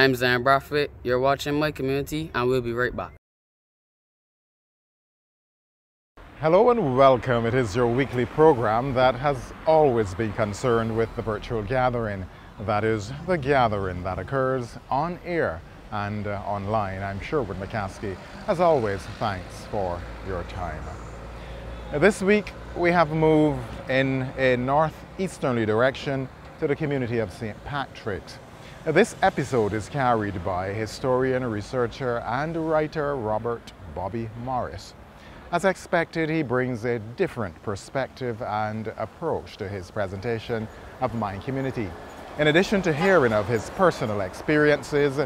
I'm Zan Bradford. You're watching My Community, and we'll be right back. Hello and welcome. It is your weekly program that has always been concerned with the virtual gathering. That is the gathering that occurs on air and online. I'm Sherwood McCaskey. As always, thanks for your time. This week we have moved in a northeasterly direction to the community of St. Patrick's. This episode is carried by historian, researcher and writer Robert Bobby Morris. As expected, he brings a different perspective and approach to his presentation of My Community. In addition to hearing of his personal experiences,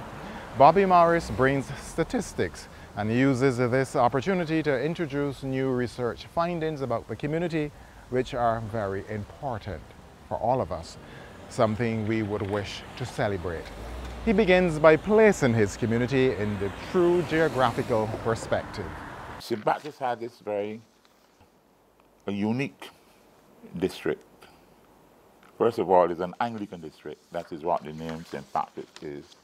Bobby Morris brings statistics and uses this opportunity to introduce new research findings about the community, which are very important for all of us, something we would wish to celebrate. He begins by placing his community in the true geographical perspective. St. Patrick's had this very unique district. First of all, it's an Anglican district. That is what the name St. Patrick's is.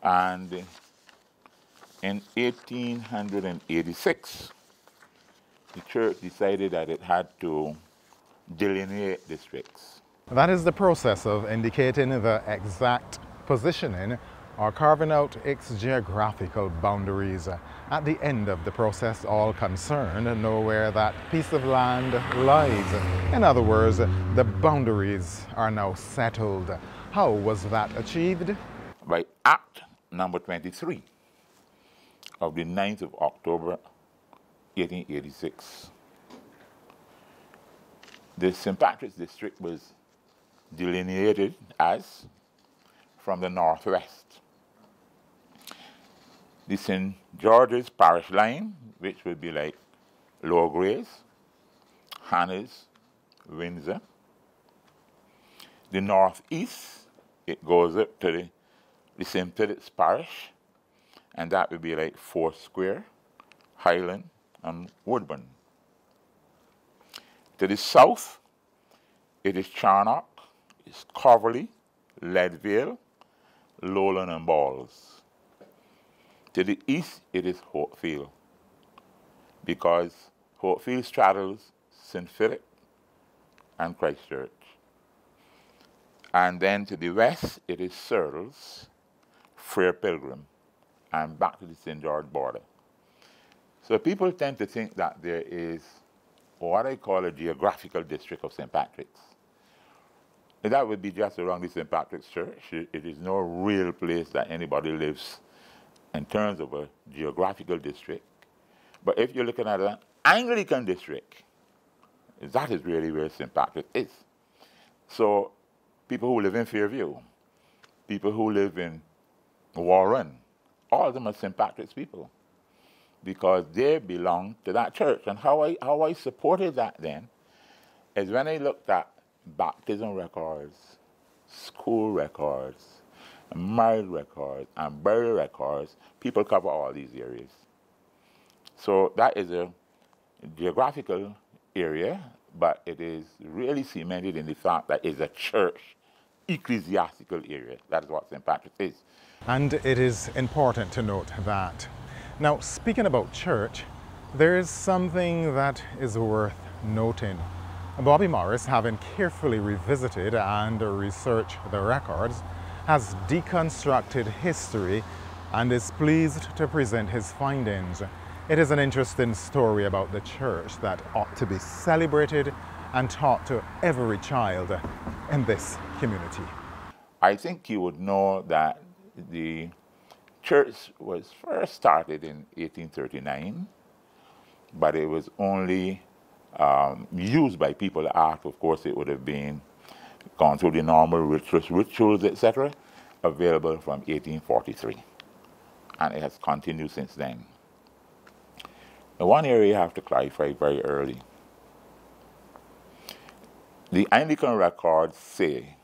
And in 1886, the church decided that it had to delineate districts. That is the process of indicating the exact positioning or carving out its geographical boundaries. At the end of the process, all concerned know where that piece of land lies. In other words, the boundaries are now settled. How was that achieved? By Act number 23 of the 9th of October, 1886. The St. Patrick's district was delineated as from the northwest. The St. George's parish line, which would be like Lower Grays, Hannah's, Windsor. The northeast, it goes up to the St. Philip's parish, and that would be like Foursquare, Highland, and Woodburn. To the south, it is Charnock, it's Coverley, Leadville, Lowland, and Balls. To the east, it is Hopefield, because Hopefield straddles St. Philip and Christchurch. And then to the west, it is Searles, Frere Pilgrim, and back to the St. George border. So people tend to think that there is what I call a geographical district of St. Patrick's. And that would be just around the St. Patrick's Church. It is no real place that anybody lives in terms of a geographical district. But if you're looking at an Anglican district, that is really where St. Patrick is. So people who live in Fairview, people who live in Warren, all of them are St. Patrick's people because they belong to that church. And how I supported that then is when I looked at baptism records, school records, marriage records, and burial records, people cover all these areas. So that is a geographical area, but it is really cemented in the fact that it's a church ecclesiastical area. That is what St. Patrick's is. And it is important to note that. Now, speaking about church, there is something that is worth noting. Bobby Morris, having carefully revisited and researched the records, has deconstructed history and is pleased to present his findings. It is an interesting story about the church that ought to be celebrated and taught to every child in this community. I think you would know that the church was first started in 1839, but it was only used by people after, of course, it would have been gone through the normal rituals, etc., available from 1843. And it has continued since then. Now, one area you have to clarify very early. The Anglican records say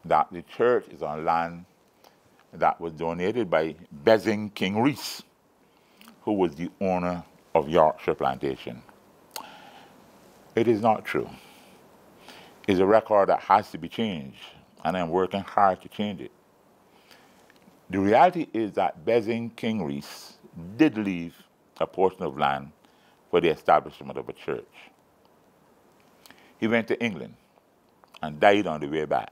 that the church is on land that was donated by Besing King Rees, who was the owner of Yorkshire Plantation. It is not true. It's a record that has to be changed, and I'm working hard to change it. The reality is that Bezing King Rees did leave a portion of land for the establishment of a church. He went to England and died on the way back.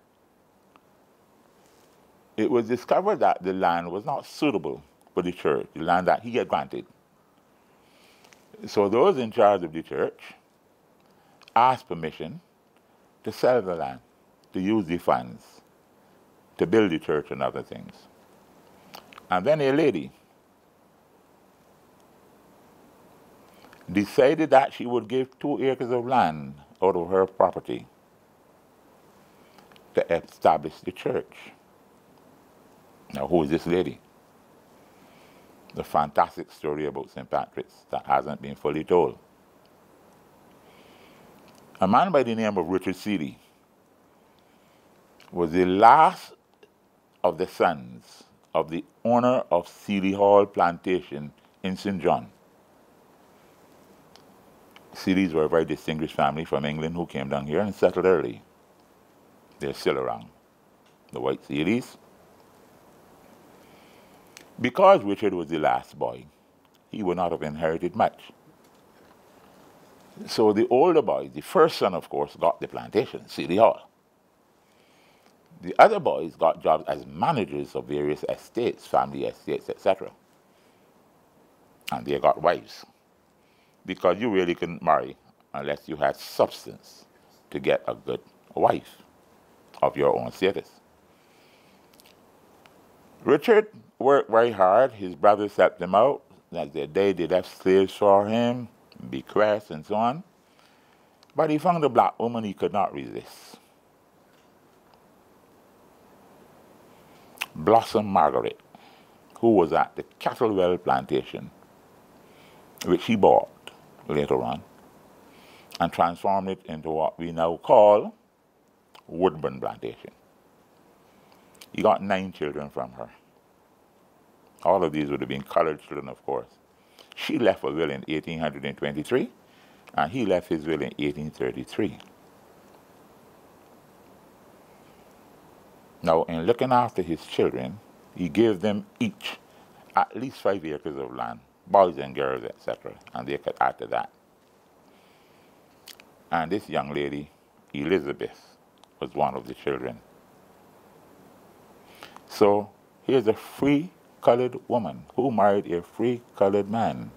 It was discovered that the land was not suitable for the church, the land that he had granted. So those in charge of the church asked permission to sell the land, to use the funds, to build the church and other things. And then a lady decided that she would give 2 acres of land out of her property to establish the church. Now, who is this lady? The fantastic story about St. Patrick's that hasn't been fully told. A man by the name of Richard Seeley was the last of the sons of the owner of Seeley Hall Plantation in St. John. Seeleys were a very distinguished family from England who came down here and settled early. They're still around, the white Seeleys. Because Richard was the last boy, he would not have inherited much. So the older boy, the first son, of course, got the plantation, Seeley Hall. The other boys got jobs as managers of various estates, family estates, etc. And they got wives. Because you really couldn't marry unless you had substance to get a good wife of your own status. Richard worked very hard. His brothers helped him out. As they died, they left slaves for him, bequests and so on. But he found a black woman he could not resist. Blossom Margaret, who was at the Cattlewell Plantation, which he bought later on, and transformed it into what we now call Woodburn Plantation. He got 9 children from her. All of these would have been colored children, of course. She left a will in 1823, and he left his will in 1833. Now, in looking after his children, he gave them each at least 5 acres of land, boys and girls, etc., and they could add to that. And this young lady, Elizabeth, was one of the children. So here's a free colored woman who married a free colored man.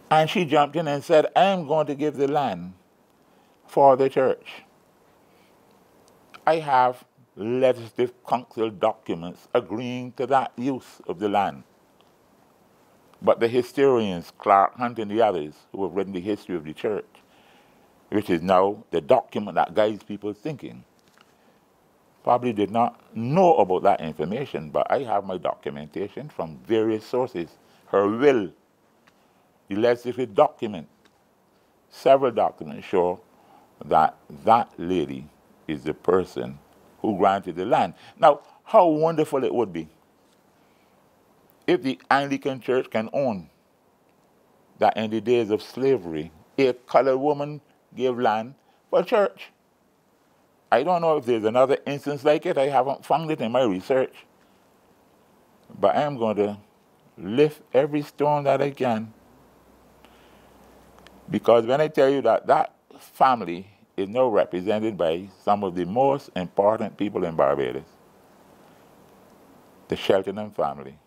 And she jumped in and said, I am going to give the land for the church. I have legislative council documents agreeing to that use of the land. But the historians, Clark Hunt and the others, who have written the history of the church, which is now the document that guides people's thinking, probably did not know about that information, but I have my documentation from various sources. Her will, the legislative document, several documents show that that lady is the person who granted the land. Now, how wonderful it would be if the Anglican Church can own that in the days of slavery, a colored woman gave land for church. I don't know if there's another instance like it. I haven't found it in my research. But I am going to lift every stone that I can. Because when I tell you that that family is now represented by some of the most important people in Barbados, the Cheltenham family.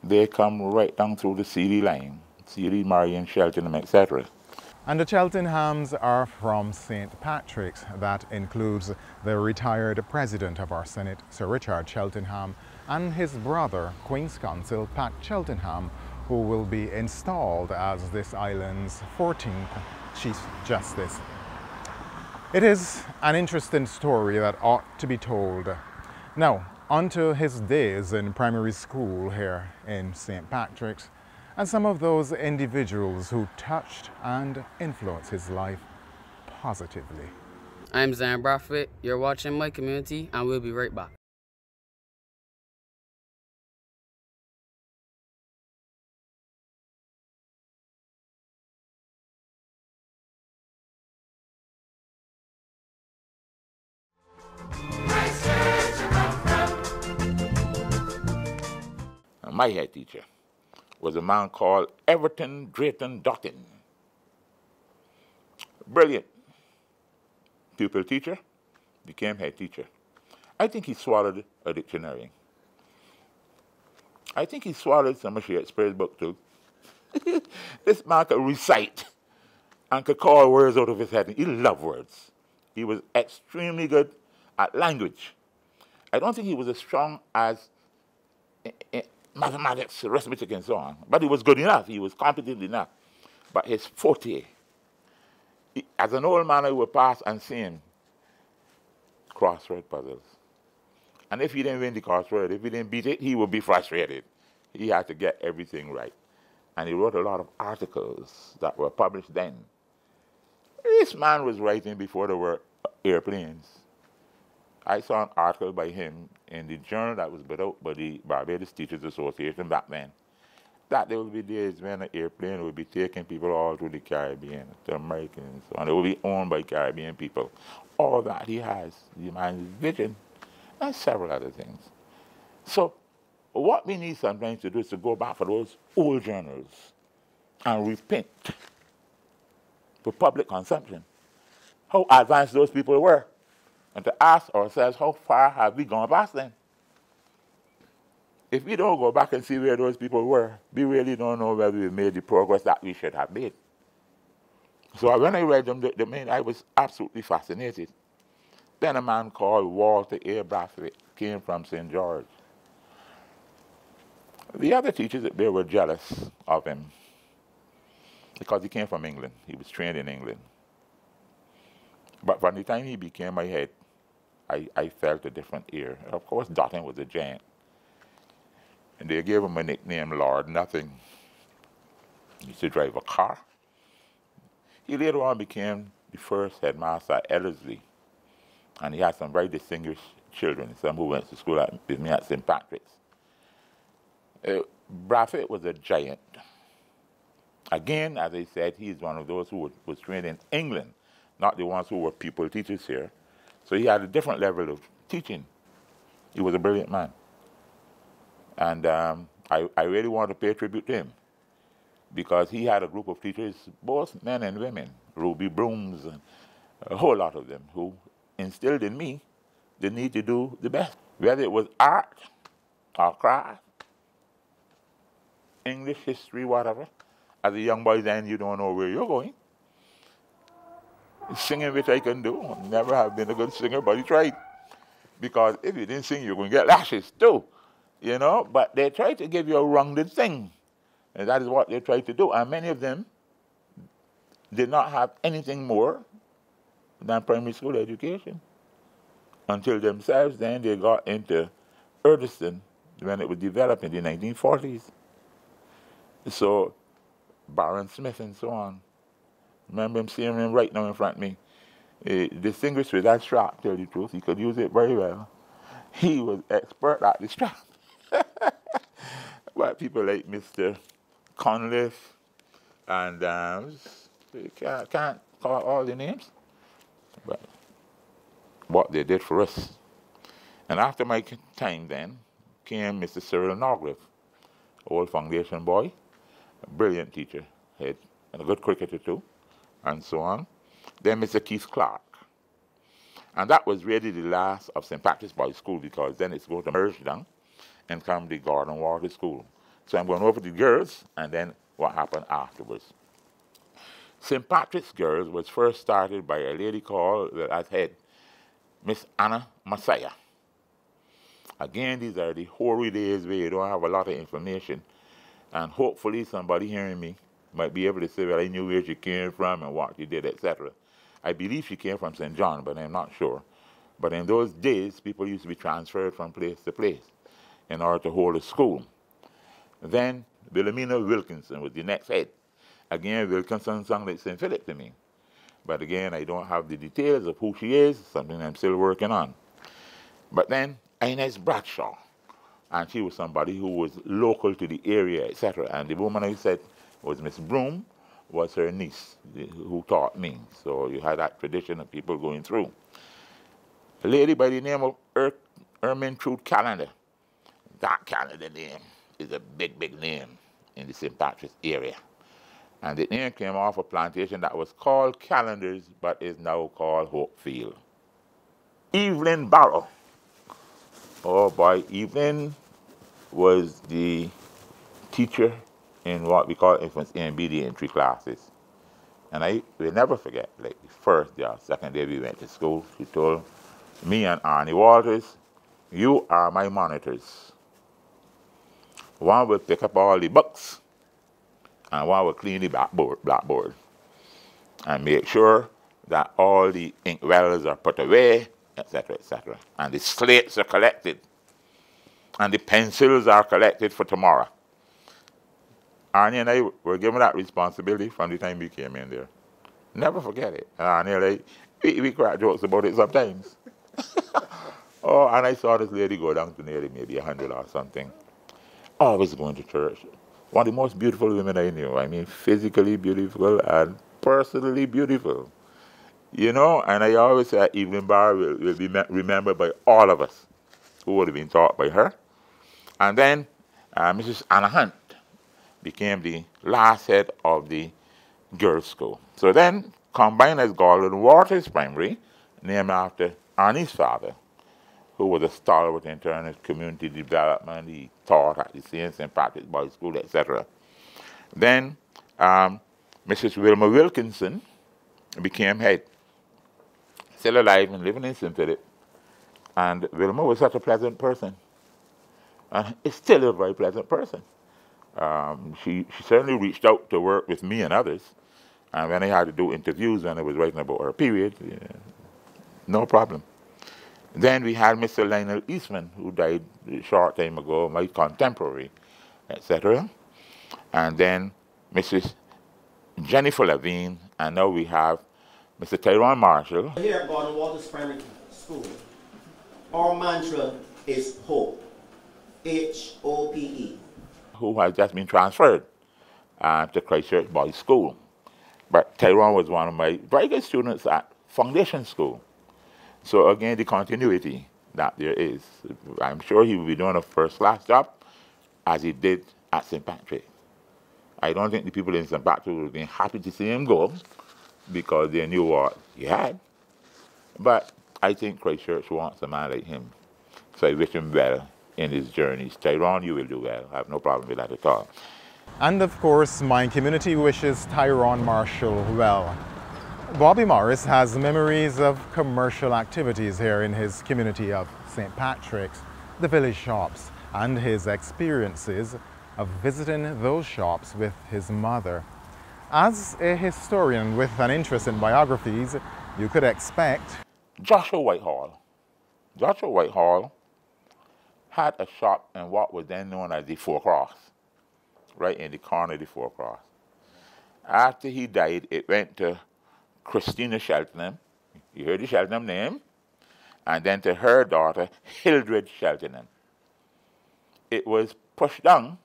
They come right down through the Seeley line, Seeley, Marion, Cheltenham, etc. And the Cheltenhams are from St. Patrick's. That includes the retired president of our Senate, Sir Richard Cheltenham, and his brother, Queen's Counsel Pat Cheltenham, who will be installed as this island's 14th Chief Justice. It is an interesting story that ought to be told. Now, onto his days in primary school here in St. Patrick's, and some of those individuals who touched and influenced his life positively. I'm Zan Bradford. You're watching My Community, and we'll be right back. my head teacher, was a man called Everton Drayton Dottin. Brilliant pupil teacher, became head teacher. I think he swallowed a dictionary. I think he swallowed some of Shakespeare's book too. This man could recite and could call words out of his head. He loved words. He was extremely good at language. I don't think he was as strong as mathematics, arithmetic, and so on. But he was good enough. He was competent enough. But his forte, as an old man, I would pass and see him crossword puzzles. And if he didn't win the crossword, if he didn't beat it, he would be frustrated. He had to get everything right. And he wrote a lot of articles that were published then. This man was writing before there were airplanes. I saw an article by him in the journal that was put out by the Barbados Teachers Association back then, that there would be days when an airplane would be taking people all through the Caribbean, to America and so on. It would be owned by Caribbean people. All that he has, the man's vision, and several other things. So what we need sometimes to do is to go back for those old journals and repaint for public consumption how advanced those people were, and to ask ourselves, how far have we gone past them? If we don't go back and see where those people were, we really don't know whether we made the progress that we should have made. So when I read them, I was absolutely fascinated. Then a man called Walter A. Brathwaite came from St. George. The other teachers, they were jealous of him because he came from England. He was trained in England. But from the time he became my head, I felt a different air. Of course, Dottin was a giant. And they gave him a nickname, Lord Nothing. He used to drive a car. He later on became the first headmaster at Ellerslie. And he had some very distinguished children, some who went to school with me at St. Patrick's. Brathwaite was a giant. Again, as I said, he's one of those who was trained in England, not the ones who were pupil teachers here. So he had a different level of teaching. He was a brilliant man. And I really want to pay tribute to him because he had a group of teachers, both men and women, Ruby Brooms, and a whole lot of them, who instilled in me the need to do the best. Whether it was art or craft, English, history, whatever. As a young boy then, you don't know where you're going. Singing, which I can do. Never have been a good singer, but he tried. Because if you didn't sing, you're going to get lashes too. You know, but they try to give you a rounded thing. And that is what they try to do. And many of them did not have anything more than primary school education. Until themselves, then they got into Urdeston when it was developed in the 1940s. So, Baron Smith and so on. Remember him seeing him right now in front of me. Distinguished with that strap, tell you the truth. He could use it very well. He was expert at the strap. But people like Mr. Conliffe and can't call all the names. But what they did for us. And after my time then came Mr. Cyril Norgriff, old foundation boy, a brilliant teacher, and a good cricketer too, and so on. Then Mr. Keith Clark. And that was really the last of St. Patrick's Boys School because then it's going to merge down and come the Gordon Water School. So I'm going over to the girls and then what happened afterwards. St. Patrick's Girls was first started by a lady called, as head, Miss Anna Messiah. Again, these are the hoary days where you don't have a lot of information. And hopefully somebody hearing me might be able to say, well, I knew where she came from and what she did, etc. I believe she came from St. John, but I'm not sure. But in those days, people used to be transferred from place to place in order to hold a school. Then Wilhelmina Wilkinson was the next head. Again, Wilkinson sounded like St. Philip to me. But again, I don't have the details of who she is, something I'm still working on. But then Inez Bradshaw, and she was somebody who was local to the area, etc. And the woman I said was Miss Broom, was her niece who taught me. So you had that tradition of people going through. A lady by the name of Ermine Trude Callender. That Callender name. is a big, big name in the St. Patrick's area. And the name came off a plantation that was called Calendars, but is now called Hopefield. Evelyn Barrow. Oh boy, Evelyn was the teacher in what we call infants A and B, the entry classes. And I will never forget, like the first day or second day we went to school, she told me and Arnie Walters, you are my monitors. One will pick up all the books, and one will clean the blackboard, and make sure that all the inkwells are put away, etc., etc. And the slates are collected, and the pencils are collected for tomorrow. Arnie and I were given that responsibility from the time we came in there. Never forget it. And Arnie and I, we crack jokes about it sometimes. Oh, and I saw this lady go down to nearly maybe 100 or something. Always going to church. One of the most beautiful women I knew. I mean, physically beautiful and personally beautiful. You know, and I always say Evelyn Barrow will be remembered by all of us who would have been taught by her. And then Mrs. Anna Hunt became the last head of the girls' school. So then, combined as Gordon Waters Primary, named after Arnie's father, who was a stalwart in terms of community development. He taught at the St. Patrick's Boys' School, etc. Then Mrs. Wilma Wilkinson became head. Still alive and living in St. Philip. And Wilma was such a pleasant person. And is still a very pleasant person. She certainly reached out to work with me and others. And when I had to do interviews when I was writing about her period, no problem. Then we had Mr. Lionel Eastman, who died a short time ago, my contemporary, etc. And then Mrs. Jennifer Levine, and now we have Mr. Tyrone Marshall. Here at Gordon Walters Primary School, our mantra is hope, H-O-P-E. Who has just been transferred to Christ Church Boys' School. But Tyrone was one of my very good students at Foundation School. So again, the continuity that there is. I'm sure he will be doing a first-class job as he did at St. Patrick. I don't think the people in St. Patrick would have been happy to see him go because they knew what he had. But I think Christ Church wants a man like him. So I wish him well in his journeys. Tyrone, you will do well. I have no problem with that at all. And of course, my community wishes Tyrone Marshall well. Bobby Morris has memories of commercial activities here in his community of St. Patrick's, the village shops, and his experiences of visiting those shops with his mother. As a historian with an interest in biographies, you could expect Joshua Whitehall. Joshua Whitehall had a shop in what was then known as the Four Cross, right in the corner of the Four Cross. After he died, it went to Christina Cheltenham, you heard the Cheltenham name, and then to her daughter, Hildred Cheltenham. It was pushed down,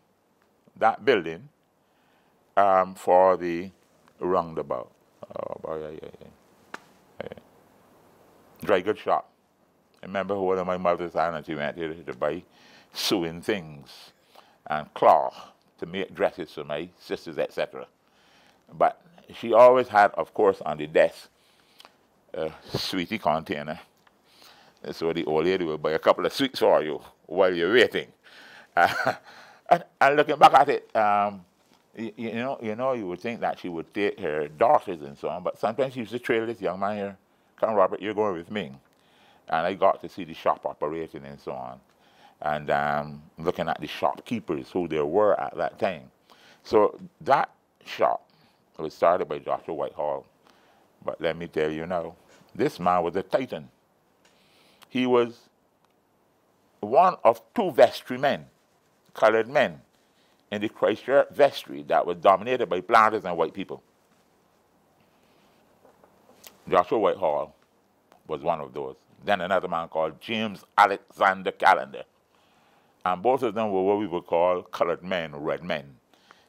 that building, for the roundabout. Dry goods shop. I remember one of my mother's and she went here to buy sewing things and cloth to make dresses for my sisters, etc. But she always had, of course, on the desk a sweetie container. So the old lady would buy a couple of sweets for you while you're waiting. And looking back at it, you would think that she would take her daughters and so on, but sometimes she used to trail this young man here, come Robert, you're going with me. And I got to see the shop operating and so on. And looking at the shopkeepers, who there were at that time. So that shop was started by Joshua Whitehall. But let me tell you now, this man was a titan. He was one of two vestrymen, colored men, in the Christ Church vestry that was dominated by planters and white people. Joshua Whitehall was one of those. Then another man called James Alexander Callender. And both of them were what we would call colored men, red men,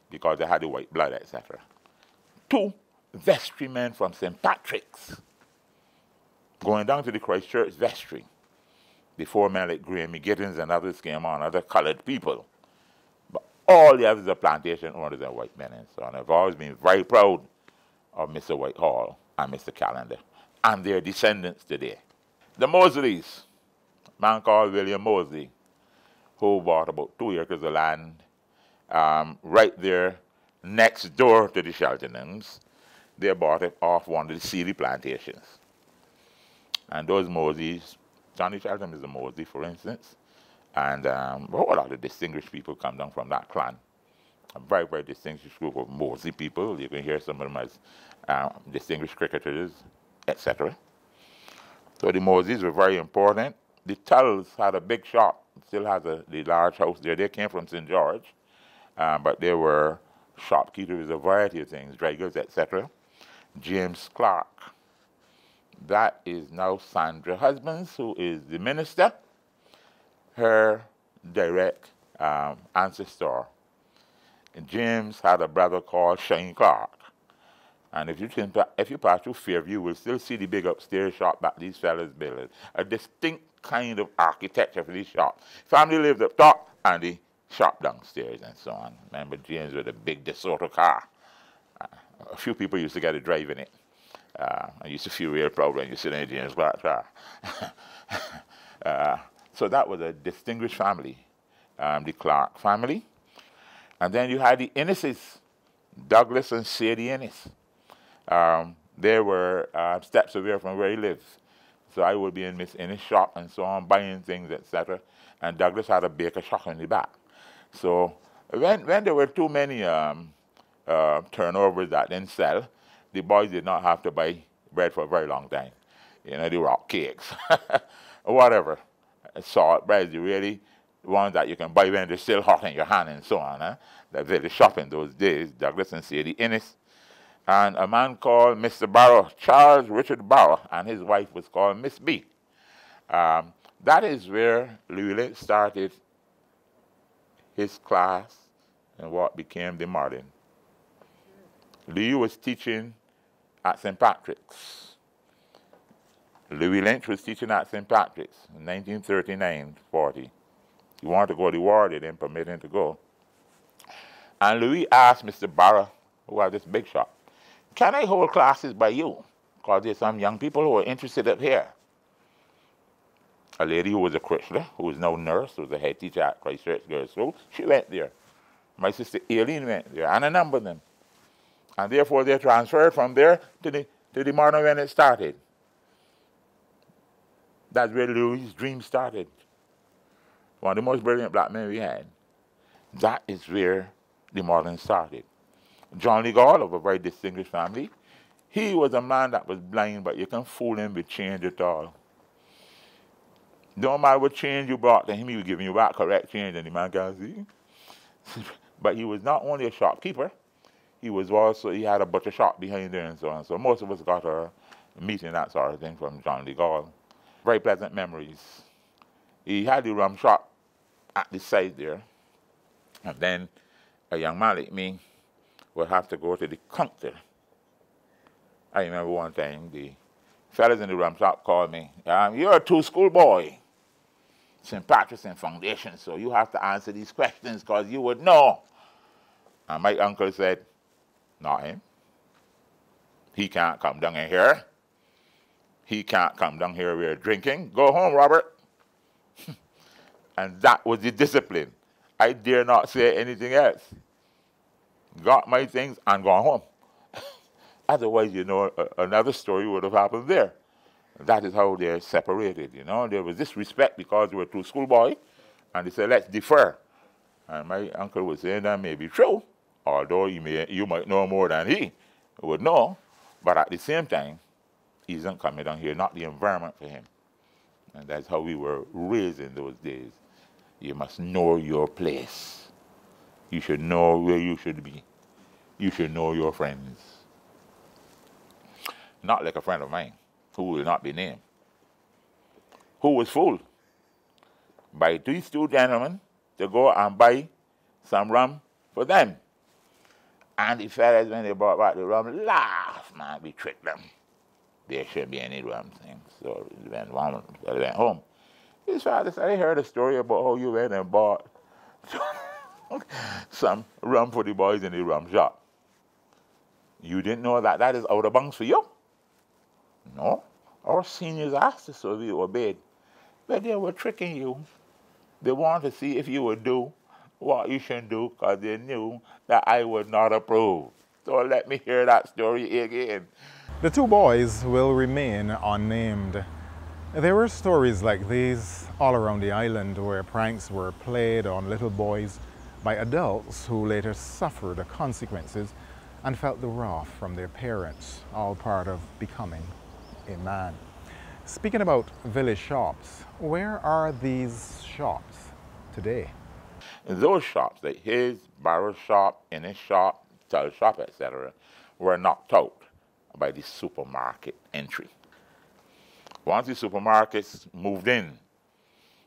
because they had the white blood, etc. Two vestrymen from St. Patrick's going down to the Christ Church vestry before men like Graham Giddens and others came on, other colored people. But all the others are plantation owners and white men and so on. I've always been very proud of Mr. Whitehall and Mr. Callender and their descendants today. The Mosleys, a man called William Mosley, who bought about 2 acres of land right there next door to the Sheltonhams. They bought it off one of the Sealy plantations. And those Mosleys, Johnny Shelton is a Mosley, for instance, and a whole lot of distinguished people come down from that clan. A very, very distinguished group of Mosley people. You can hear some of them as distinguished cricketers, etc. So the Mosleys were very important. The Tulls had a big shop, still has the large house there. They came from St. George, but they were shopkeepers, a variety of things, dry goods, etc. James Clark. That is now Sandra Husbands, who is the minister, her direct ancestor. And James had a brother called Shane Clark. And if you pass through Fairview, you will still see the big upstairs shop that these fellas built. A distinct kind of architecture for this shop. Family lived up top and the shop downstairs and so on. Remember James with a big DeSoto car. A few people used to get to drive in it. I used to feel real proud when you sit in a James Clark car. So that was a distinguished family, the Clark family. And then you had the Innises, Douglas and Sadie Innes. They were steps away from where he lives. So I would be in Miss Innes' shop and so on, buying things, etc. And Douglas had a baker shop in the back. So when there were too many turnovers that didn't sell, the boys did not have to buy bread for a very long time. You know, the rock cakes, whatever. Salt bread, the really ones that you can buy when they're still hot in your hand and so on. The village shop in those days, Douglas and Sadie Innes. And a man called Mr. Barrow, Charles Richard Barrow, and his wife was called Miss B. That is where Louis Lynch started his class in what became the modern. Louis was teaching at St. Patrick's. Louis Lynch was teaching at St. Patrick's in 1939-40. He wanted to go to the war, they didn't permit him to go. And Louis asked Mr. Barrow, who had this big shop, can I hold classes by you? Because there's some young people who are interested up here. A lady who was a Chrysler, who is now nurse, who was a head teacher at Christ Church Girls' School, she went there. My sister Aileen went there, and a number of them. And therefore they transferred from there to the modern when it started. That's where Louis' dream started. One of the most brilliant black men we had. That is where the modern started. John Lee Gall, of a very distinguished family, he was a man that was blind, but you can fool him with change at all. Don't matter what change you brought to him, he was giving you back correct change, and the man can't see. But he was not only a shopkeeper, he had a butcher shop behind there and so on. So most of us got our meat and that sort of thing from John Lee Gall. Very pleasant memories. He had the rum shop at the side there. And then a young man like me would have to go to the counter. I remember one time the fellas in the rum shop called me, you're a two-school boy, St. Patrick's and Foundation, so you have to answer these questions because you would know. And my uncle said, not him. He can't come down in here. He can't come down here, we're drinking. Go home, Robert. And that was the discipline. I dare not say anything else. Got my things and gone home. Otherwise, you know, another story would have happened there. That is how they're separated, you know. There was this respect because they were two schoolboys, and they said, let's defer. And my uncle was saying that may be true, although you might know more than he would know, but at the same time, he isn't coming down here, not the environment for him. And that's how we were raised in those days. You must know your place. You should know where you should be. You should know your friends. Not like a friend of mine, who will not be named, who was fooled by these two gentlemen to go and buy some rum for them. And the fellas, when they brought back the rum, laughed, man, we tricked them. There shouldn't be any rum thing. So they went home. His father said, I heard a story about how you went and bought some rum for the boys in the rum shop. You didn't know that that is out of bounds for you? No. Our seniors asked us, so we obeyed. But they were tricking you. They wanted to see if you would do what you shouldn't do because they knew that I would not approve. So let me hear that story again. The two boys will remain unnamed. There were stories like these all around the island where pranks were played on little boys by adults who later suffered the consequences and felt the wrath from their parents, all part of becoming a man. Speaking about village shops, where are these shops today? Those shops, like his barber shop, in his shop, tail shop, etc., were knocked out by the supermarket entry. Once the supermarkets moved in,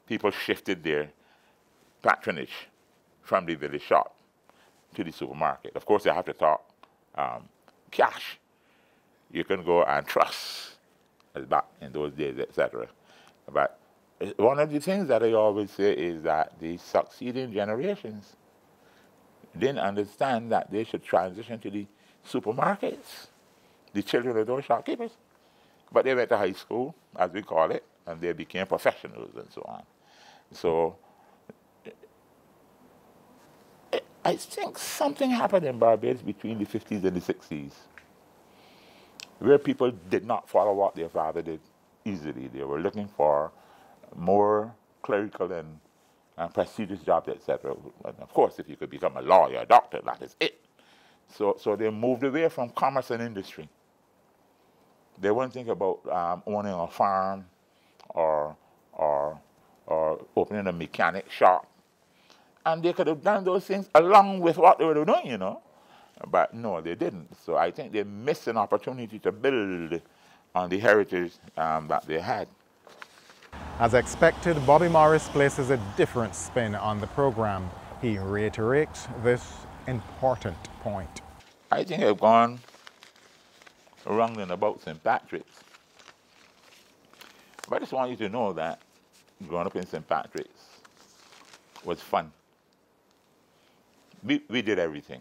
people shifted their patronage from the village shop to the supermarket. Of course, they have to talk cash. You can go and trust, as back in those days, etc. But one of the things that I always say is that the succeeding generations didn't understand that they should transition to the supermarkets, the children of those shopkeepers. But they went to high school, as we call it, and they became professionals and so on. So I think something happened in Barbados between the 50s and the 60s, where people did not follow what their father did easily. They were looking for more clerical and prestigious jobs, etc. And of course, if you could become a lawyer, a doctor, that is it. So they moved away from commerce and industry. They wouldn't think about owning a farm or opening a mechanic shop. And they could have done those things along with what they were doing, you know. But no, they didn't. So I think they missed an opportunity to build on the heritage that they had. As expected, Bobby Morris places a different spin on the program. He reiterates this important point. I think I've gone around and about St. Patrick's. But I just want you to know that growing up in St. Patrick's was fun. We did everything.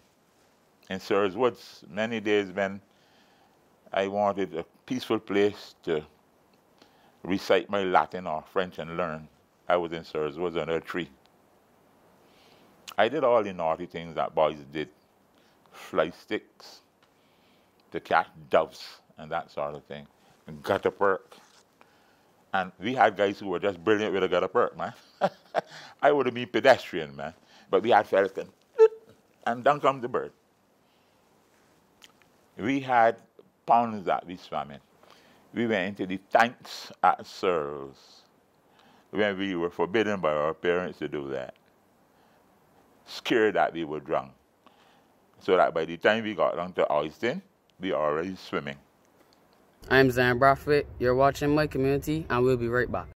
In Searles Woods, many days when I wanted a peaceful place to recite my Latin or French and learn, I was in Searles Woods under a tree. I did all the naughty things that boys did. Fly sticks, to catch doves and that sort of thing. Gutter perk. And we had guys who were just brilliant with a gutter perk, man. I would have been pedestrian, man. But we had fellas and down comes the bird. We had ponds that we swam in. We went into the tanks at Searles when we were forbidden by our parents to do that. Scared that we would drown. So that by the time we got down to Oyston, we were already swimming. I'm Zan Bradford. You're watching My Community, and we'll be right back.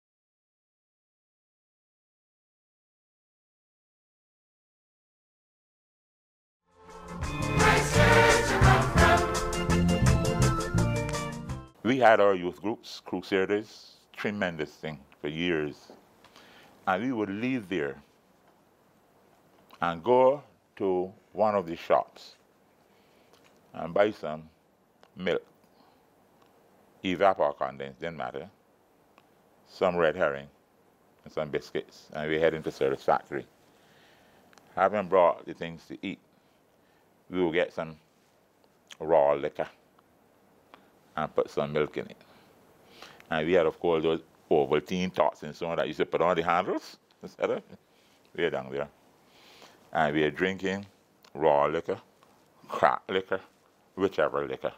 We had our youth groups, Crusaders, tremendous thing for years. And we would leave there and go to one of the shops and buy some milk, evap or condensed, didn't matter, some red herring and some biscuits, and we head into Searles factory. Having brought the things to eat, we will get some raw liquor and put some milk in it. And we had, of course, those Ovaltine tots and so on that used to put on the handles, etc. We're down there. And we are drinking raw liquor, crack liquor, whichever liquor.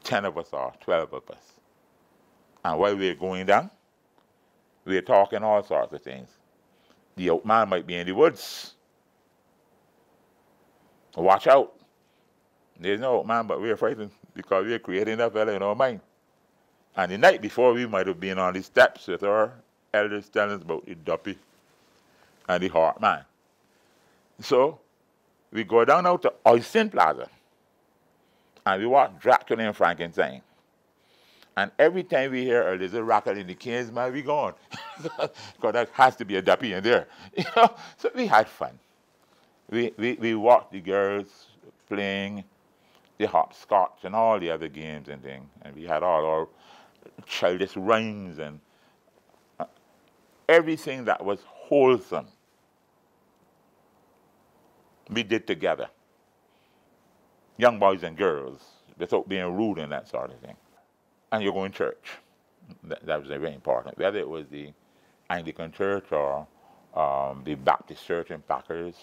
10 of us or 12 of us. And while we are going down, we are talking all sorts of things. The old man might be in the woods. Watch out. There's no old man, but we're frightened because we're creating that fella in our mind. And the night before, we might have been on the steps with our elders telling us about the duppy and the heart man. So we go down out to Oyston Plaza and we watch Dracula and Frankenstein. And every time we hear a little rattle in the canes, man, we gone. Because that has to be a duppy in there. You know? So we had fun. We watched the girls playing the hopscotch and all the other games and things. And we had all our childish rhymes and everything that was wholesome. We did together. Young boys and girls, without being rude and that sort of thing. And you're going to church. That was very important. Whether it was the Anglican church or the Baptist church in Packers,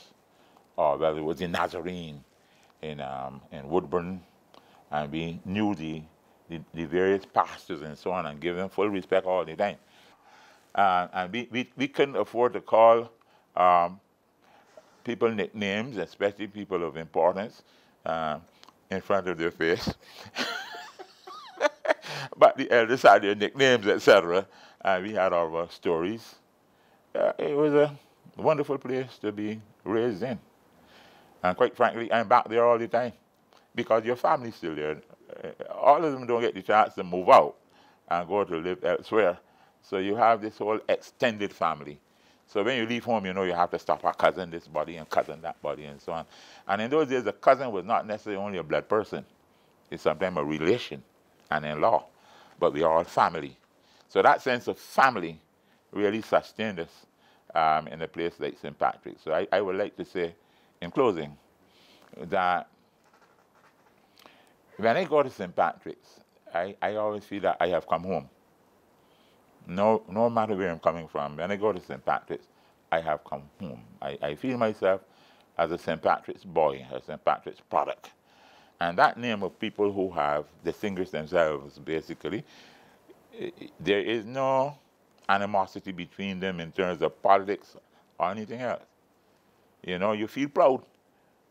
or whether it was the Nazarene in Woodburn, and we knew the various pastors and so on and give them full respect all the time. And we couldn't afford to call people nicknames, especially people of importance, in front of their face. But the elders had their nicknames, etc. And we had our stories. It was a wonderful place to be raised in. And quite frankly, I'm back there all the time because your family's still there. All of them don't get the chance to move out and go to live elsewhere. So you have this whole extended family. So when you leave home, you know you have to stop a cousin this body and cousin that body and so on. And in those days, a cousin was not necessarily only a blood person. It's sometimes a relation and in-law. But we are all family. So that sense of family really sustained us in a place like St. Patrick's. So I would like to say, in closing, that when I go to St. Patrick's, I always feel that I have come home. No matter where I'm coming from, when I go to St. Patrick's, I have come home. I feel myself as a St. Patrick's boy, a St. Patrick's product. And that name of people who have distinguished themselves, basically, there is no animosity between them in terms of politics or anything else. You know, you feel proud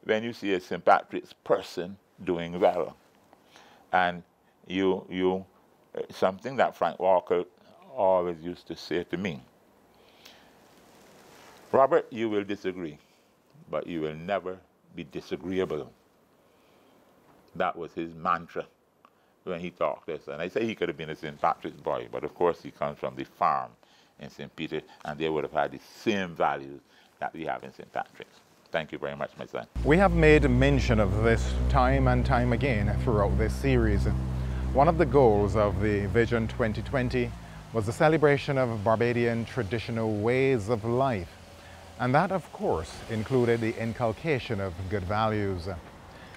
when you see a St. Patrick's person doing well. And something that Frank Walker always used to say to me, Robert, you will disagree, but you will never be disagreeable. That was his mantra when he talked this. And I say he could have been a St. Patrick's boy, but of course he comes from the farm in St. Peter, and they would have had the same values that we have in St. Patrick's. Thank you very much, my son. We have made mention of this time and time again throughout this series. One of the goals of the Vision 2020 was the celebration of Barbadian traditional ways of life. And that, of course, included the inculcation of good values.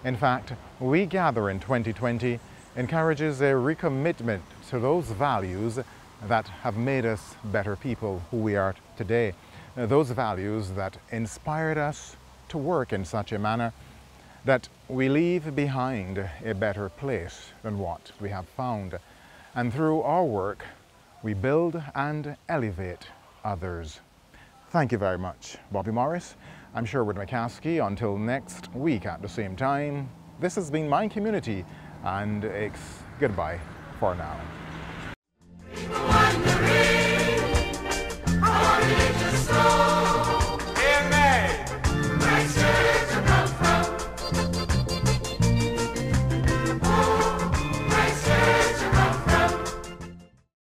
In fact, We Gather in 2020 encourages a recommitment to those values that have made us better people who we are today. Those values that inspired us to work in such a manner that we leave behind a better place than what we have found. And through our work, we build and elevate others. Thank you very much, Bobby Morris. I'm Sherwood McCaskey. Until next week at the same time, this has been My Community, and it's goodbye for now.